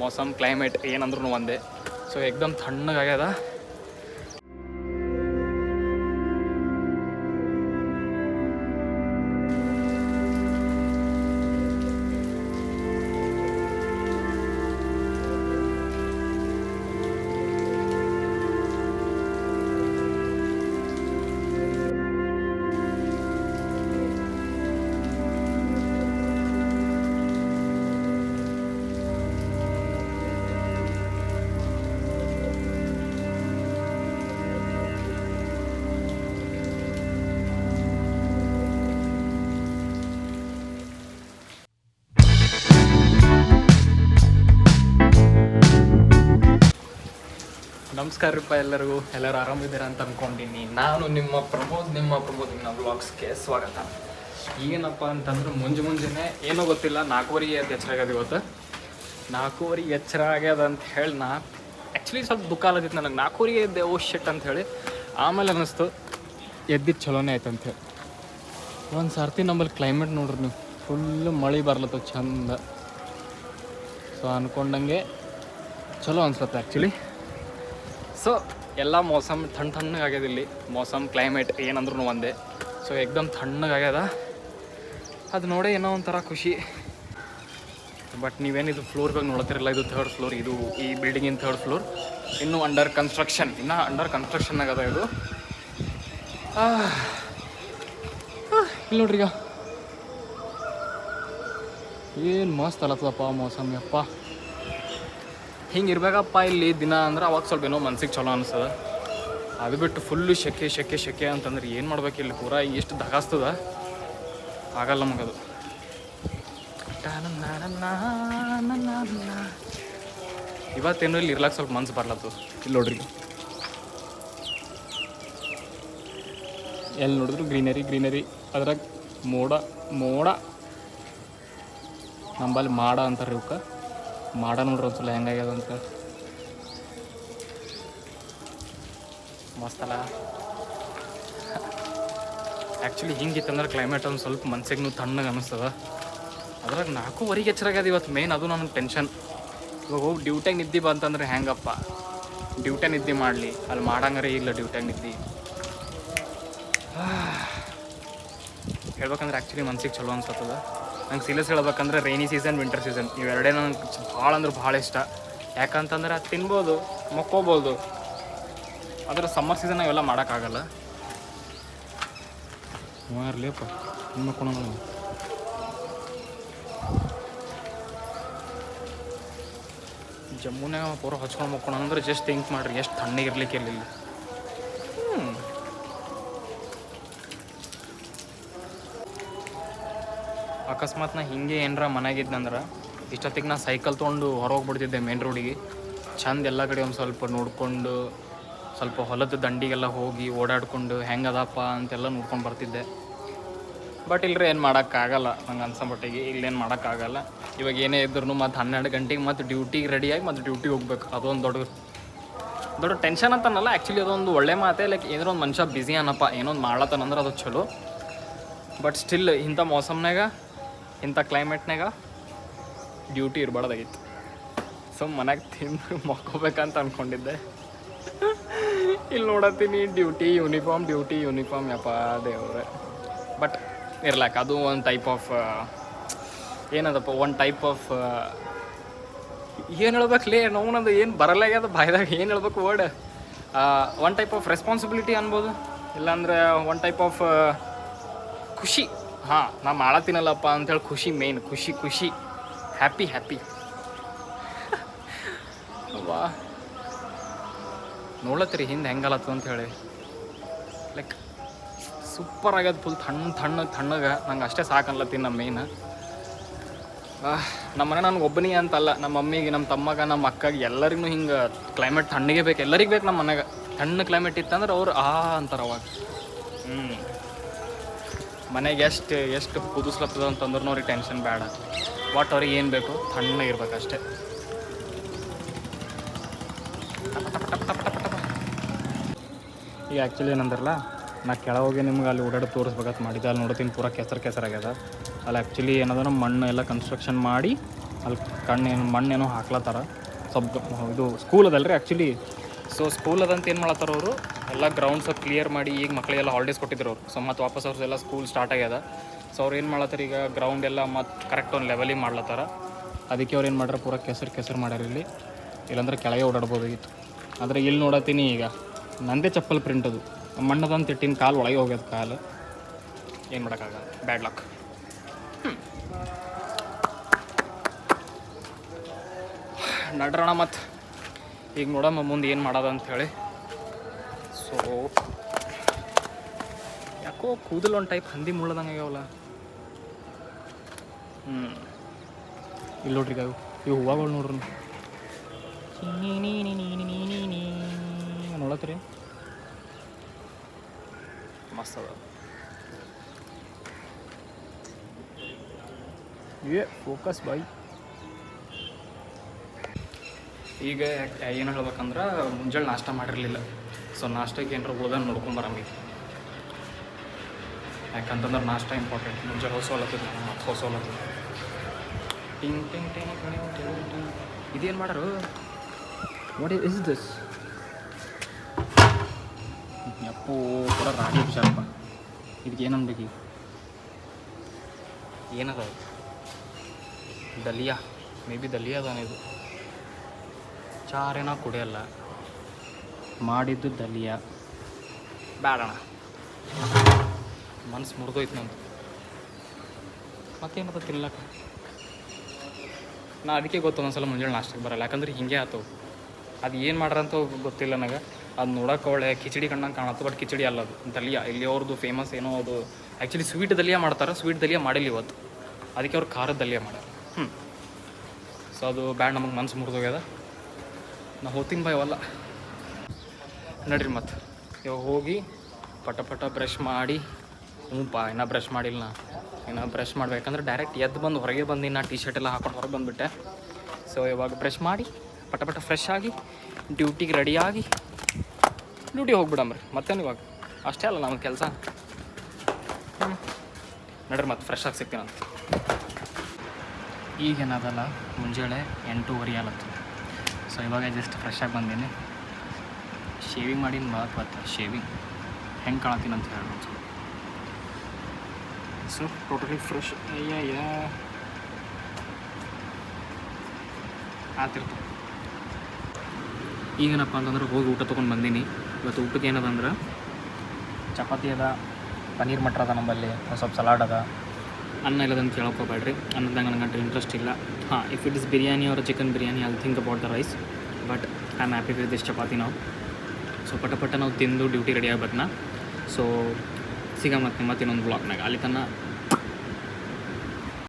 मौसम क्लैमेट ಏನಂದ್ರೂ ಒಂದೇ ಸೊ एकदम ತಣ್ಣಗಾಗ್ಯದ ನಮಸ್ಕಾರ ರೀಪ್ಪ ಎಲ್ಲರಿಗೂ ಆರಾಮಿದ್ದೀರಾ ಅಂತ ಅಂದ್ಕೊಂಡಿನಿ ನಾನು ನಿಮ್ಮ ಪ್ರಮೋದ್ ನಿಮ್ಮ ವ್ಲಾಗ್ಸ್ಗೆ ಸ್ವಾಗತ ಏನಪ್ಪ ಅಂತಂದ್ರೆ ಮುಂಜಾನೆ ಏನೋ ಗೊತ್ತಿಲ್ಲ 4:30 ಎಚ್ಚರ ಆಗ್ಯದ ಇವತ್ತು 4:30 ಎಚ್ಚರ ಆಗ್ಯದ ಅಂತ ಹೇಳಿ ನಾ ಆ್ಯಕ್ಚುಲಿ ಸ್ವಲ್ಪ ದುಃಖ ಆಗತ್ತಿತ್ತು ನನಗೆ 4:30 ಎದ್ದೆ ಓ ಶಿಟ್ ಅಂತ ಹೇಳಿ ಆಮೇಲೆ ಅನ್ನಿಸ್ತು ಎದ್ದಿದ್ದು ಚಲೋನೇ ಆಯ್ತು ಅಂಥೇಳಿ ಒಂದು ಸರ್ತಿ ನಮ್ಮಲ್ಲಿ ಕ್ಲೈಮೇಟ್ ನೋಡ್ರಿ ನೀವು ಫುಲ್ಲು ಮಳೆ ಬರ್ಲತ್ತ ಚಂದ ಸೊ ಅಂದ್ಕೊಂಡಂಗೆ ಚಲೋ ಅನ್ಸುತ್ತೆ ಆ್ಯಕ್ಚುಲಿ ಸೊ ಎಲ್ಲ ಮೌಸಮ್ ತಣ್ಣಗಾಗ್ಯದ ಇಲ್ಲಿ ಮೌಸಮ್ ಕ್ಲೈಮೇಟ್ ಏನಂದ್ರೂ ಒಂದೇ ಸೊ एकदम ತಣ್ಣಗಾಗ್ಯದ ಅದು ನೋಡೇ ಏನೋ ಒಂಥರ ಖುಷಿ ಬಟ್ ನೀವೇನಿದು ಫ್ಲೋರ್ಗಳು ನೋಡ್ತಿರಲ್ಲ ಇದು 3rd ಫ್ಲೋರ್ ಇದು ಈ ಬಿಲ್ಡಿಂಗಿನ 3rd ಫ್ಲೋರ್ ಇನ್ನೂ ಅಂಡರ್ ಕನ್ಸ್ಟ್ರಕ್ಷನ್ ಆಗದ ಇದು ಇಲ್ಲಿ ನೋಡ್ರಿ ಈಗ ಏನು ಮಸ್ತ್ ಅಲತ್ತದಪ್ಪ ಮೌಸಮ್ ಯಪ್ಪ ಹಿಂಗೆ ಇರಬೇಕಪ್ಪ ಇಲ್ಲಿ ದಿನ ಅಂದ್ರೆ ಅವಾಗ ಸ್ವಲ್ಪ ಏನೋ ಮನ್ಸಿಗೆ ಚಲೋ ಅನಿಸ್ತದ ಅದು ಬಿಟ್ಟು ಫುಲ್ಲು ಶೆಕೆ ಅಂತಂದ್ರೆ ಏನು ಮಾಡ್ಬೇಕು ಇಲ್ಲಿ ಪೂರಾ ಎಷ್ಟು ದಗಾಸ್ತದ ಆಗಲ್ಲ ನಮಗದು ಇವತ್ತೇನೋ ಇಲ್ಲಿ ಇರ್ಲಾಕ ಸ್ವಲ್ಪ ಮನ್ಸು ಬರ್ಲತ್ತು ಇಲ್ಲಿ ನೋಡ್ರಿ ಎಲ್ಲಿ ನೋಡಿದ್ರು ಗ್ರೀನರಿ ಅದ್ರಾಗ ಮೋಡ ನಂಬಲ್ಲಿ ಮಾಡ ಅಂತಾರೆ ಇವಕ್ಕೆ ಮಾಡ ನೋಡ್ರಿ ಒಂದ್ಸಲ ಹೆಂಗಾಗ್ಯದ ಅಂತ ಮಸ್ತಲ್ಲ ಆ್ಯಕ್ಚುಲಿ ಹಿಂಗಿತ್ತಂದ್ರೆ ಕ್ಲೈಮೇಟ್ ಒಂದು ಸ್ವಲ್ಪ ಮನ್ಸಿಗೆ ತಣ್ಣಗೆ ಅನ್ನಿಸ್ತದ ಅದ್ರಾಗ 4:30 ಎಚ್ಚರ ಆಗ್ಯದ ಇವತ್ತು ಮೇನ್ ಅದು ನನಗೆ ಟೆನ್ಷನ್ ಇವಾಗ ಹೋಗಿ ಡ್ಯೂಟಿಯಾಗ ನಿದ್ದೆ ಬಂತಂದ್ರೆ ಹೆಂಗಪ್ಪ ಡ್ಯೂಟಿಯಾಗ ನಿದ್ದೆ ಮಾಡಲಿ ಅಲ್ಲಿ ಮಾಡಂಗಾರೆ ಇಲ್ಲ ಡ್ಯೂಟಿಯಾಗ ನಿದ್ದೆ ಹೇಳ್ಬೇಕಂದ್ರೆ ಆ್ಯಕ್ಚುಲಿ ಮನ್ಸಿಗೆ ಚಲೋ ಅನ್ಸತ್ತದ ನಂಗೆ ಸೀರಿಯಸ್ ಹೇಳ್ಬೇಕಂದ್ರೆ ರೈನಿ ಸೀಸನ್ ವಿಂಟರ್ ಸೀಸನ್ ಇವೆರಡೇ ನನಗೆ ಭಾಳ ಇಷ್ಟ ಯಾಕಂತಂದ್ರೆ ಅದು ತಿನ್ಬೋದು ಮಕ್ಕೋಬೋದು ಆದರೆ ಸಮ್ಮರ್ ಸೀಸನ್ ಇವೆಲ್ಲ ಮಾಡೋಕ್ಕಾಗಲ್ಲ ಇರಲಿಯಪ್ಪ ಇನ್ನು ಮಕ್ಕೋಣ ಜಮ್ಮುನಾಗ ಪೂರ ಹಚ್ಕೊಂಡು ಮಕ್ಕೋಣ ಅಂದ್ರೆ ಜಸ್ಟ್ ಥಿಂಕ್ ಮಾಡಿರಿ ಎಷ್ಟು ತಣ್ಣಗಿರ್ಲಿಕ್ಕೆ ಇರಲಿಲ್ಲ ಅಕಸ್ಮಾತ್ ನಾ ಹಿಂಗೆ ಏನರ ಮನೆಯಾಗಿದ್ನಂದ್ರೆ ಇಷ್ಟೊತ್ತಿಗೆ ನಾ ಸೈಕಲ್ ತೊಗೊಂಡು ಹೊರಗೋಗ್ಬಿಡ್ತಿದ್ದೆ ಮೇನ್ ರೋಡಿಗೆ ಚಂದ ಎಲ್ಲ ಕಡೆ ಒಂದು ಸ್ವಲ್ಪ ನೋಡಿಕೊಂಡು ಸ್ವಲ್ಪ ಹೊಲದ ದಂಡಿಗೆಲ್ಲ ಹೋಗಿ ಓಡಾಡಿಕೊಂಡು ಹೆಂಗದಪ್ಪ ಅಂತೆಲ್ಲ ನೋಡ್ಕೊಂಡು ಬರ್ತಿದ್ದೆ ಬಟ್ ಇಲ್ಲರಿ ಏನು ಮಾಡೋಕ್ಕಾಗಲ್ಲ ನಂಗೆ ಅನ್ಸಂಬಟ್ಟಿಗೆ ಇಲ್ಲೇನು ಮಾಡೋಕ್ಕಾಗಲ್ಲ ಇವಾಗ ಏನೇ ಇದ್ರೂ ಮತ್ತು 12 ಗಂಟೆಗೆ ಮತ್ತು ಡ್ಯೂಟಿಗೆ ರೆಡಿಯಾಗಿ ಮತ್ತು ಡ್ಯೂಟಿಗೆ ಹೋಗ್ಬೇಕು ಅದೊಂದು ದೊಡ್ಡ ಟೆನ್ಷನ್ ಅಂತನಲ್ಲ ಆ್ಯಕ್ಚುಲಿ ಅದೊಂದು ಒಳ್ಳೆ ಮಾತೆ ಲೈಕ್ ಏನೋ ಒಂದು ಮನುಷ್ಯ ಬ್ಯುಸಿ ಅನ್ನಪ್ಪ ಏನೊಂದು ಮಾಡ್ಲತ್ತಾನಂದ್ರೆ ಅದು ಚಲೋ ಬಟ್ ಸ್ಟಿಲ್ ಇಂಥ ಮೌಸಮ್ನಾಗ ಇಂಥ ಕ್ಲೈಮೇಟ್ನಾಗ ಡ್ಯೂಟಿ ಇರಬಾರ್ದಾಗಿತ್ತು ಸೊ ಮನೆಗೆ ತಿಂದು ಮಕ್ಕೋಬೇಕಂತ ಅಂದ್ಕೊಂಡಿದ್ದೆ ಇಲ್ಲಿ ನೋಡತ್ತೀನಿ ಡ್ಯೂಟಿ ಯೂನಿಫಾರ್ಮ್ ಯಪ್ಪ ದೇವ್ರೆ ಬಟ್ ಇರ್ಲಾಕ ಅದು ಒಂದು ಟೈಪ್ ಆಫ್ ಏನದಪ್ಪ ಒಂದು ಟೈಪ್ ಆಫ್ ಏನು ಹೇಳ್ಬೇಕಲೇ ನೋವು ಏನು ಬರಲಾಗ್ಯದ ಬಾಯ್ದಾಗ ಏನು ಹೇಳ್ಬೇಕು word one type of responsibility ಅನ್ಬೋದು ಇಲ್ಲಾಂದ್ರೆ ಒನ್ ಟೈಪ್ ಆಫ್ ಖುಷಿ ಹಾಂ ನಾ ಮಾಡತ್ತೀನಲ್ಲಪ್ಪ ಅಂಥೇಳಿ ಖುಷಿ ಮೇನ್ ಖುಷಿ ಹ್ಯಾಪಿ ವಾ ನೋಡ್ಲತ್ತೀರಿ ಹಿಂದೆ ಹೆಂಗಲತ್ತು ಅಂತ ಹೇಳಿ ಲೈಕ್ ಸೂಪರ್ ಆಗ್ಯದ ಫುಲ್ ತಣ್ಣಗೆ ನಂಗೆ ಅಷ್ಟೇ ಸಾಕನ್ಲತ್ತೀನಿ ನಮ್ಮ ಮೇನ್ ನಮ್ಮ ಮನೆ ನನಗೆ ಒಬ್ಬನಿಗೆ ಅಂತಲ್ಲ ನಮ್ಮ ಮಮ್ಮಿಗೆ ನಮ್ಮ ತಮ್ಮಗ ನಮ್ಮ ಅಕ್ಕಗೆ ಎಲ್ಲರಿಗೂ ಹಿಂಗೆ ಕ್ಲೈಮೇಟ್ ತಣ್ಣಗೆ ಬೇಕು ಎಲ್ಲರಿಗೆ ಬೇಕು ನಮ್ಮ ಮನೆಗೆ ತಣ್ಣ ಕ್ಲೈಮೇಟ್ ಇತ್ತಂದ್ರೆ ಅವ್ರು ಅಂತಾರೆ ಅವಾಗ ಮನೆಗೆ ಎಷ್ಟು ಕುದಿಸ್ಲತ್ತದ ಅಂತಂದ್ರೆ ಅವ್ರಿಗೆ ಟೆನ್ಷನ್ ಬೇಡ ಒಟ್ಟು ಅವ್ರಿಗೆ ಏನು ಬೇಕು ತಣ್ಣಗಿರ್ಬೇಕು ಅಷ್ಟೇ ಈಗ ಆ್ಯಕ್ಚುಲಿ ಏನಂದ್ರಲ್ಲ ನಾ ಕೆಳಗೆ ನಿಮ್ಗೆ ಅಲ್ಲಿ ಓಡಾಡಿ ತೋರಿಸ್ಬೇಕಂತ ಮಾಡಿದ್ದೆ ಅಲ್ಲಿ ನೋಡ್ತೀನಿ ಪೂರ ಕೆಸರಾಗ್ಯದ ಅಲ್ಲಿ ಆ್ಯಕ್ಚುಲಿ ಏನದ ನಮ್ಮ ಮಣ್ಣು ಎಲ್ಲ ಕನ್ಸ್ಟ್ರಕ್ಷನ್ ಮಾಡಿ ಅಲ್ಲಿ ಕಣ್ಣೇನು ಮಣ್ಣೇನೋ ಹಾಕ್ಲತ್ತಾರ. ಸ್ವಲ್ಪ ಇದು ಸ್ಕೂಲ್ ಅದಲ್ಲ ರೀ ಆ್ಯಕ್ಚುಲಿ. ಸೊ ಸ್ಕೂಲ್ ಅದಂತ ಏನು ಮಾಡತ್ತಾರ ಅವರು, ಎಲ್ಲ ಗ್ರೌಂಡ್ಸ್ ಕ್ಲಿಯರ್ ಮಾಡಿ ಈಗ ಮಕ್ಕಳಿಗೆಲ್ಲ ಹಾಲಿಡೇಸ್ ಕೊಟ್ಟಿದ್ರು ಅವರು. ಸೊ ಮತ್ತು ವಾಪಸ್ ಅವ್ರದ್ದೆಲ್ಲ ಸ್ಕೂಲ್ ಸ್ಟಾರ್ಟ್ ಆಗ್ಯದ. ಸೊ ಅವ್ರು ಏನು ಮಾಡ್ಲತ್ತಾರ ಈಗ ಗ್ರೌಂಡ್ ಎಲ್ಲ ಮತ್ತು ಕರೆಕ್ಟ್ ಒಂದು ಲೆವೆಲಿಗೆ ಮಾಡ್ಲತ್ತಾರ. ಅದಕ್ಕೆ ಅವ್ರು ಏನು ಮಾಡ್ಯಾರ, ಪೂರ ಕೆಸರು ಮಾಡ್ಯಾರ ಇಲ್ಲಿ. ಇಲ್ಲಾಂದ್ರೆ ಕೆಳಗೆ ಓಡಾಡ್ಬೋದಾಗಿತ್ತು. ಆದರೆ ಇಲ್ಲಿ ನೋಡತ್ತೀನಿ ಈಗ ನಂದೇ ಚಪ್ಪಲ್ ಪ್ರಿಂಟ್ ಅದು ಮಣ್ಣದಂತ ಇಟ್ಟಿನ ಕಾಲು ಒಳಗೆ ಹೋಗ್ಯದ. ಕಾಲು ಏನು ಮಾಡೋಕ್ಕಾಗಲ್ಲ, ಬ್ಯಾಡ್ ಲಕ್. ನಡ್ರಣ ಮತ್ತು ಈಗ ನೋಡಮ್ಮ ಮುಂದೆ ಏನು ಮಾಡೋದು ಅಂಥೇಳಿ. ಸೊ ಯಾಕೋ ಕೂದಲು ಒಂದು ಟೈಪ್ ಹಂದಿ ಮುಳ್ಳದಂಗೆ ಆಗ್ಯಾವಲ್ಲ. ಇಲ್ಲಿ ನೋಡ್ರಿ ಇವು ಹೂವುಗಳು ನೋಡ್ರಿ ನೋಡತ್ರಿ, ಮಸ್ತ್ ಅದ. ಫೋಕಸ್ ಬಾಯ್. ಈಗ ಏನು ಹೇಳ್ಬೇಕಂದ್ರೆ ಮುಂಜಾನೆ ನಾಷ್ಟ ಮಾಡಿರಲಿಲ್ಲ. ಸೊ ನಾಷ್ಟಕ್ಕೆ ಏನಾರ ಉಳ್ದಂಗೆ ನೋಡ್ಕೊಂಬರಂಗೆ. ಯಾಕಂತಂದ್ರೆ ನಾಷ್ಟ ಇಂಪಾರ್ಟೆಂಟ್. ಮುಂಜಾನೆ ಹೊಸೋಲತ್ತದ ಮತ್ತು ಹೊಸೋಲತ್ತದ. ಟಿಂಗ್ ಟಿಂಗ್ ಟಿಂಗ್ ಟಿಂಗ್ ಟಿಂಗ್. ಇದೇನು ಮಾಡೋರು? What is this? ಯಪ್ಪೋ ಪೂರ ರಾಗಿ ವಿಷಯಪ್ಪ. ಇದಕ್ಕೆ ಏನು ಅನ್ಬೇಕು? ಏನದ ದಲಿಯಾ? ಮೇ ಬಿ ದಲಿಯಾ ಅದಾನೆ ಇದು. ಚಾರೇನ ಕುಡಿಯಲ್ಲ, ಮಾಡಿದ್ದು ದಲಿಯಾ. ಬೇಡಣ, ಮನ್ಸು ಮುರಿದೋಯ್ತು ನಂದು. ಮತ್ತೇನದ ತಿನ್ಲಕ್ಕ? ನಾ ಅದಕ್ಕೆ ಗೊತ್ತು ಒಂದೊಂದ್ಸಲ ಮುಂಜಾನೆ ನಾಷ್ಟಕ್ಕೆ ಬರಲ್ಲ. ಯಾಕಂದ್ರೆ ಹಿಂಗೆ ಆತವು. ಅದು ಏನು ಮಾಡ್ರಂತ ಗೊತ್ತಿಲ್ಲ ನನಗೆ. ಅದು ನೋಡೋಕೆ ಒಳ್ಳೆ ಕಿಚಡಿ ಕಣ್ಣಂಗೆ ಕಾಣತ್ತು, ಬಟ್ ಕಿಚಡಿ ಅಲ್ಲ ಅದು ದಲಿಯಾ. ಇಲ್ಲಿ ಅವ್ರದ್ದು ಫೇಮಸ್ ಏನೋ ಅದು ಆ್ಯಕ್ಚುಲಿ ಸ್ವೀಟ್ ದಲಿಯಾ ಮಾಡ್ತಾರೆ. ಸ್ವೀಟ್ ದಲಿಯಾ ಮಾಡಿಲ್ಲ ಇವತ್ತು, ಅದಕ್ಕೆ ಅವ್ರು ಖಾರದ ದಲಿಯಾ ಮಾಡ್ಯಾರ. ಸೊ ಅದು ಬ್ಯಾಡ್, ನಮಗೆ ಮನ್ಸು ಮುರಿದೋಗ್ಯದ. ನಾ ಹೋಗ್ತೀನಿ ಬಾಯವಲ್ಲ. ನಡ್ರಿ ಮತ್ತು ಇವಾಗ ಹೋಗಿ ಪಟ ಬ್ರಷ್ ಮಾಡಿ. ಹ್ಞೂಪ್ಪ ಇನ್ನೂ ಬ್ರಷ್ ಮಾಡಿಲ್ಲ. ಇನ್ನು ಬ್ರಷ್ ಮಾಡ್ಬೇಕಂದ್ರೆ ಡೈರೆಕ್ಟ್ ಎದ್ದು ಬಂದು ಹೊರಗೆ ಬಂದು ನಾ ಟೀ ಶರ್ಟ್ ಎಲ್ಲ ಹಾಕೊಂಡು ಹೊರಗೆ ಬಂದುಬಿಟ್ಟೆ. ಸೊ ಇವಾಗ ಬ್ರಷ್ ಮಾಡಿ ಪಟ ಫ್ರೆಶ್ ಆಗಿ ಡ್ಯೂಟಿಗೆ ರೆಡಿಯಾಗಿ ಡ್ಯೂಟಿಗೆ ಹೋಗ್ಬಿಡಮ್ರಿ. ಮತ್ತೇನು ಇವಾಗ ಅಷ್ಟೇ ಅಲ್ಲ ನಮ್ಮ ಕೆಲಸ. ನಡ್ರಿ ಮತ್ತೆ ಫ್ರೆಶ್ ಆಗಿ ಸಿಗ್ತೀನಂತ. ಈಗೇನದಲ್ಲ ಮುಂಜಾನೆ 8:30 ಆಲತ್ತು. ಸೊ ಇವಾಗ ಜಸ್ಟ್ ಫ್ರೆಶ್ ಆಗಿ ಬಂದೀನಿ. ಶೇವಿಂಗ್ ಮಾಡೀನಿ ಭಾಳ ಶೇವಿಂಗ್ ಹೆಂಗೆ ಕಾಣತ್ತೀನಿ ಅಂತ ಹೇಳ್ಬೋದು. ಸೊ ಟೋಟಲಿ ಫ್ರೆಶ್ ಆತಿರ್ತು. ಈಗೇನಪ್ಪ ಅಂತಂದ್ರೆ ಹೋಗಿ ಊಟ ತೊಗೊಂಡು ಬಂದೀನಿ. ಇವತ್ತು ಊಟಕ್ಕೆ ಏನದಂದ್ರೆ ಚಪಾತಿ ಅದ, ಪನ್ನೀರ್ ಮಟ್ರ್ ಅದ ನಮ್ಮಲ್ಲಿ, ಒಂದು ಸ್ವಲ್ಪ ಸಲಾಡ್ ಅದ. ಅನ್ನ ಇಲ್ಲದಂತ ಕೇಳೋಕೋಬೇಡ್ರಿ, ಅನ್ನದಂಗೆ ನನಗಂಟು ಇಂಟ್ರೆಸ್ಟ್ ಇಲ್ಲ. ಹಾಂ, if it is biryani or chicken biryani I think about the rice, but I am happy with this chapati ನಾವು. ಸೊ ಪಟ ನಾವು ತಿಂದು ಡ್ಯೂಟಿ ರೆಡಿ ಆಗ್ಬೇಕು ನಾ. ಸೊ ಸಿಗ ಮತ್ತೆ ಇನ್ನೊಂದು ಬ್ಲಾಗ್ನಾಗ. ಅಲ್ಲಿ ತನಕ